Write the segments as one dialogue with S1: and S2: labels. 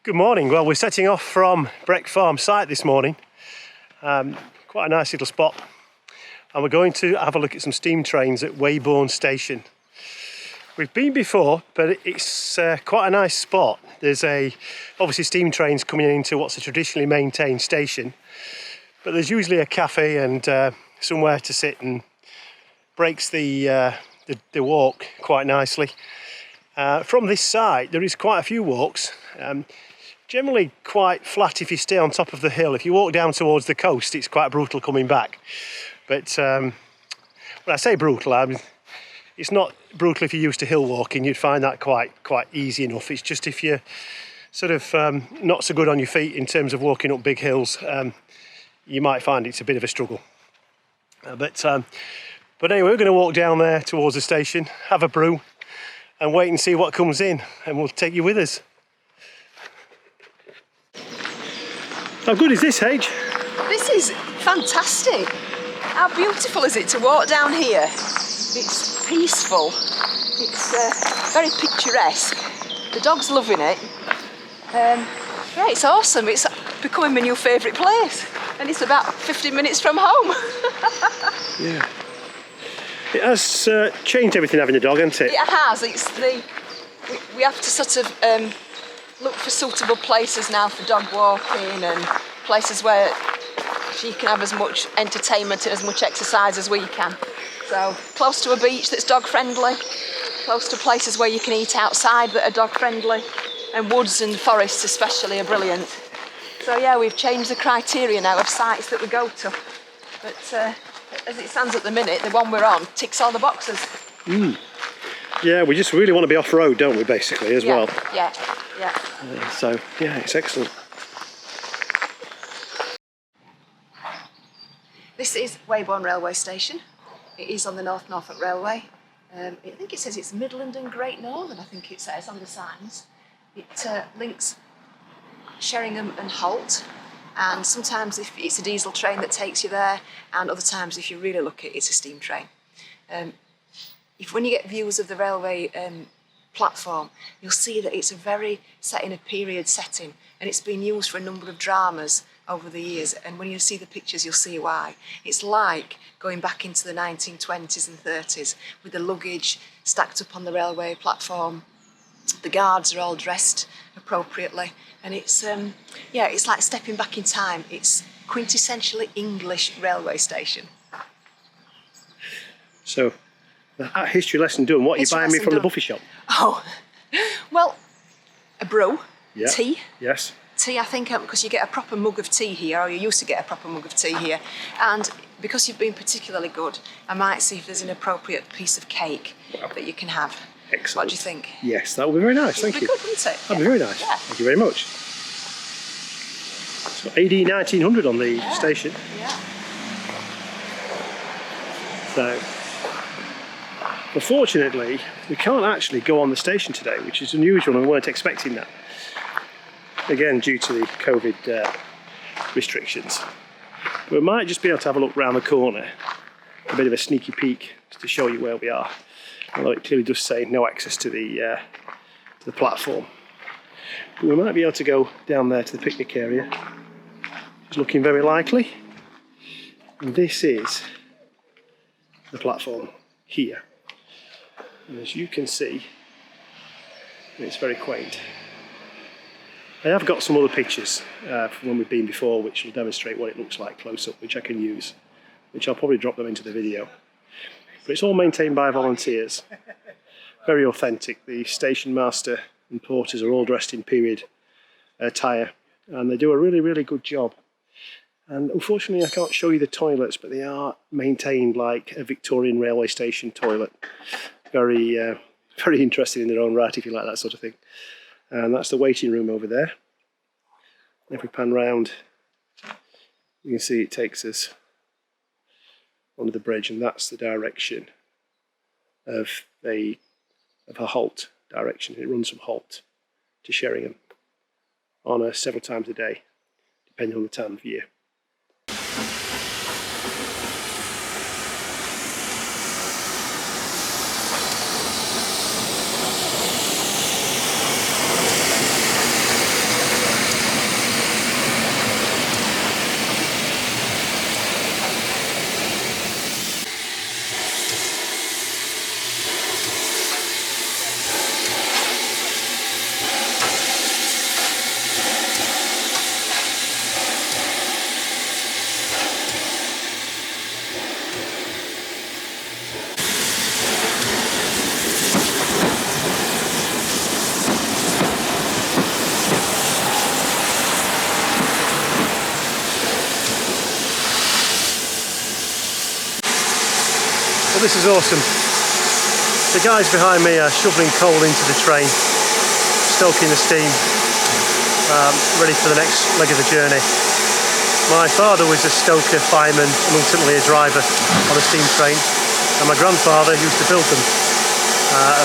S1: Good morning. Well, we're setting off from Breck Farm site this morning. Quite a nice little spot. And we're going to have a look at some steam trains at Weybourne station. We've been before, but it's quite a nice spot. There's obviously steam trains coming into what's a traditionally maintained station, but there's usually a cafe and somewhere to sit, and breaks the walk quite nicely. From this site there is quite a few walks, generally quite flat if you stay on top of the hill. If you walk down towards the coast it's quite brutal coming back, but when I say brutal, it's not brutal if you're used to hill walking. You'd find that quite easy enough. It's just if you're sort of not so good on your feet in terms of walking up big hills, you might find it's a bit of a struggle. But anyway, we're going to walk down there towards the station, have a brew and wait and see what comes in, and we'll take you with us. How good is this, H?
S2: This is fantastic. How beautiful is it to walk down here? It's peaceful. It's very picturesque. The dog's loving it. Yeah, it's awesome. It's becoming my new favourite place, and it's about 15 minutes from home.
S1: Yeah. It has changed everything having a dog, hasn't it?
S2: It has. We have to sort of look for suitable places now for dog walking, and places where she can have as much entertainment and as much exercise as we can. So close to a beach that's dog friendly, close to places where you can eat outside that are dog friendly, and woods and forests especially are brilliant. So yeah, we've changed the criteria now of sites that we go to. But as it stands at the minute, the one we're on ticks all the boxes.
S1: Yeah, we just really want to be off-road, don't we, basically, as well?
S2: Yeah.
S1: So, yeah, it's excellent.
S2: This is Weybourne Railway Station. It is on the North Norfolk Railway. I think it says it's Midland and Great Northern, I think it says on the signs. It links Sheringham and Holt, and sometimes if it's a diesel train that takes you there, and other times if you're really lucky it's a steam train. When you get views of the railway platform, you'll see that it's set in a period setting, and it's been used for a number of dramas over the years, and when you see the pictures you'll see why. It's like going back into the 1920s and 30s with the luggage stacked up on the railway platform. The guards are all dressed appropriately, and it's like stepping back in time. It's quintessentially English railway station.
S1: So, that history lesson done. What are you buying me from the buffet shop?
S2: Oh, well, a brew,
S1: yeah.
S2: Tea.
S1: Yes.
S2: Tea, I think, because you get a proper mug of tea here, or you used to get a proper mug of tea here, and because you've been particularly good, I might see if there's an appropriate piece of cake that you can have.
S1: Excellent.
S2: What do you think?
S1: Yes, that would be very nice. Thank you.
S2: It would be good, wouldn't it?
S1: That'd be very nice. Yeah. Thank you very much. So AD 1900 on the station.
S2: Yeah.
S1: So, unfortunately, we can't actually go on the station today, which is unusual, and we weren't expecting that. Again, due to the COVID restrictions. We might just be able to have a look round the corner, a bit of a sneaky peek, just to show you where we are. Although it clearly does say no access to the platform. But we might be able to go down there to the picnic area. It's looking very likely. And this is the platform here. And as you can see, it's very quaint. I have got some other pictures from when we've been before which will demonstrate what it looks like close up, which I can use, which I'll probably drop them into the video. But it's all maintained by volunteers. Very authentic. The station master and porters are all dressed in period attire, and they do a really good job. And unfortunately I can't show you the toilets, but they are maintained like a Victorian railway station toilet. Very interesting in their own right, if you like that sort of thing. And that's the waiting room over there. If we pan round, you can see it takes us under the bridge, and that's the direction of a Holt direction. It runs from Holt to Sheringham on several times a day, depending on the time of year. this is awesome. The guys behind me are shoveling coal into the train, stoking the steam, ready for the next leg of the journey. My father was a stoker, fireman, and ultimately a driver on a steam train, and my grandfather used to build them,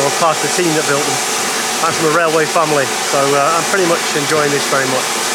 S1: or part of the team that built them. I'm from a railway family, so I'm pretty much enjoying this very much.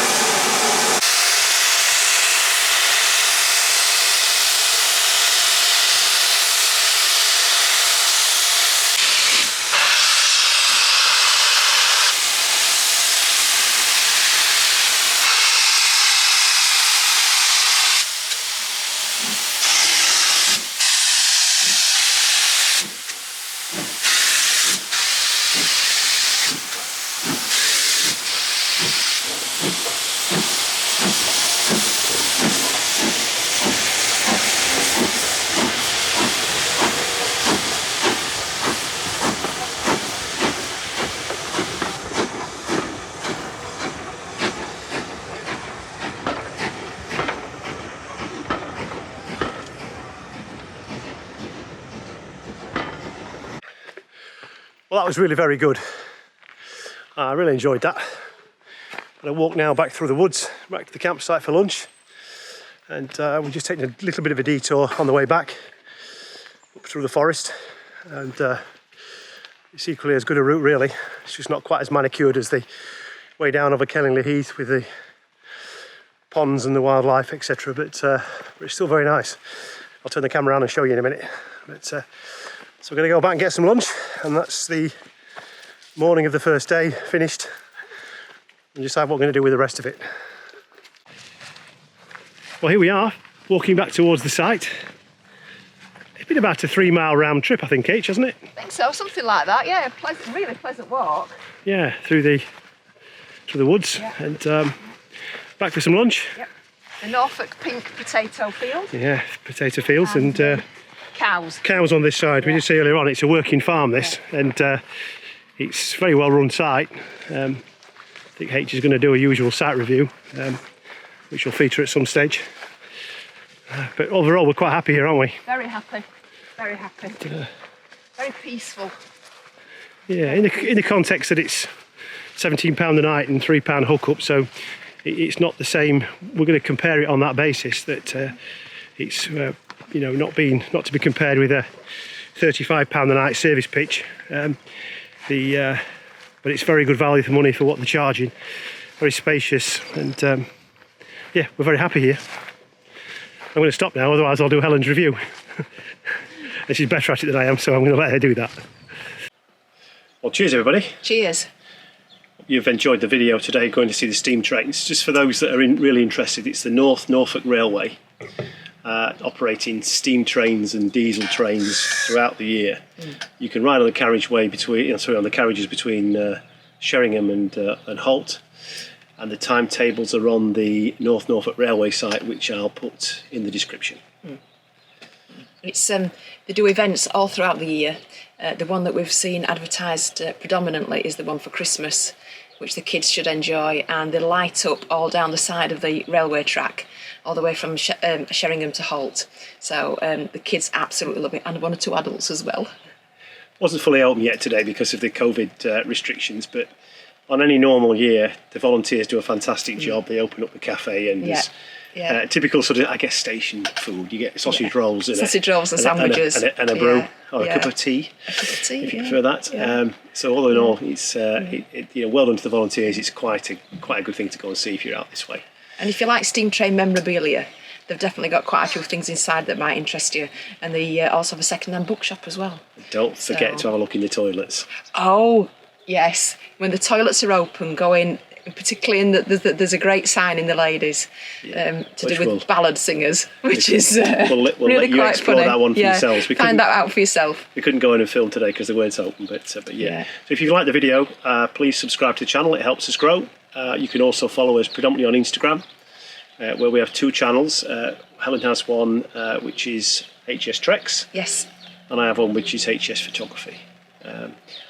S1: Well, that was really very good. I really enjoyed that. And I walk now back through the woods, back to the campsite for lunch. And we're just taking a little bit of a detour on the way back, up through the forest. And it's equally as good a route, really. It's just not quite as manicured as the way down over Kellingley Heath with the ponds and the wildlife, etc. But it's still very nice. I'll turn the camera around and show you in a minute. But so we're going to go back and get some lunch, and that's the morning of the first day finished, and decide what we're going to do with the rest of it. Well, here we are, walking back towards the site. It's been about a 3-mile round trip, I think, H, hasn't it?
S2: I think so, something like that, yeah. Really pleasant walk.
S1: Yeah, through the woods, yeah. And back for some lunch.
S2: Yep. The Norfolk pink potato field.
S1: Yeah, potato fields and
S2: cows.
S1: Cows on this side. Yeah. We did say earlier on, it's a working farm, this, yeah. And it's a very well run site. I think H is going to do a usual site review, which will feature at some stage. But overall, we're quite happy here, aren't we?
S2: Very happy, very happy. Very peaceful.
S1: Yeah, in the context that it's £17 a night and £3 hookup, so it's not the same. We're going to compare it on that basis, that it's you know, not to be compared with a £35 a night service pitch. But it's very good value for money for what they're charging. Very spacious, and yeah, we're very happy here. I'm going to stop now, otherwise I'll do Helen's review. And she's better at it than I am, so I'm going to let her do that. Well, cheers everybody.
S2: Cheers.
S1: You've enjoyed the video today, going to see the steam trains. Just for those that are really interested, it's the North Norfolk Railway, operating steam trains and diesel trains throughout the year. You can ride on the carriageway between, on the carriages between Sheringham and Holt, and the timetables are on the North Norfolk Railway site, which I'll put in the description.
S2: It's they do events all throughout the year. The one that we've seen advertised predominantly is the one for Christmas, which the kids should enjoy, and they light up all down the side of the railway track, all the way from Sheringham to Holt. So the kids absolutely love it, and 1 or 2 adults as well.
S1: Wasn't fully open yet today because of the COVID restrictions, but on any normal year, the volunteers do a fantastic job. They open up the cafe, and there's typical sort of, I guess, station food. You get sausage rolls, and
S2: sandwiches,
S1: and a brew, or a cup of tea.
S2: A cup of tea,
S1: if you prefer that. Yeah. So all in all, it's well done to the volunteers. It's quite a good thing to go and see if you're out this way.
S2: And if you like steam train memorabilia, they've definitely got quite a few things inside that might interest you. And they also have a second-hand bookshop as well.
S1: Don't forget to have a look in the toilets.
S2: Oh, yes. When the toilets are open, go in, particularly there's a great sign in the ladies to do with ballad singers, which is
S1: we'll
S2: really
S1: let you
S2: quite
S1: explore
S2: funny.
S1: that one for yourselves.
S2: Find that out for yourself.
S1: We couldn't go in and film today because they weren't open, but yeah. So if you like the video, please subscribe to the channel. It helps us grow. You can also follow us predominantly on Instagram, where we have 2 channels. Helen has one which is HS Treks.
S2: Yes.
S1: And I have one which is HS Photography.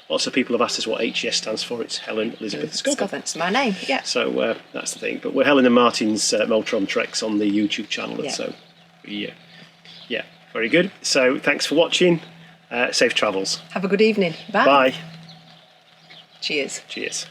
S1: Lots of people have asked us what HS stands for. It's Helen Elizabeth Scotland.
S2: That's my name, yeah.
S1: So that's the thing. But we're Helen and Martin's Meltron Treks on the YouTube channel. And so, Very good. So thanks for watching. Safe travels.
S2: Have a good evening. Bye.
S1: Bye.
S2: Cheers.
S1: Cheers.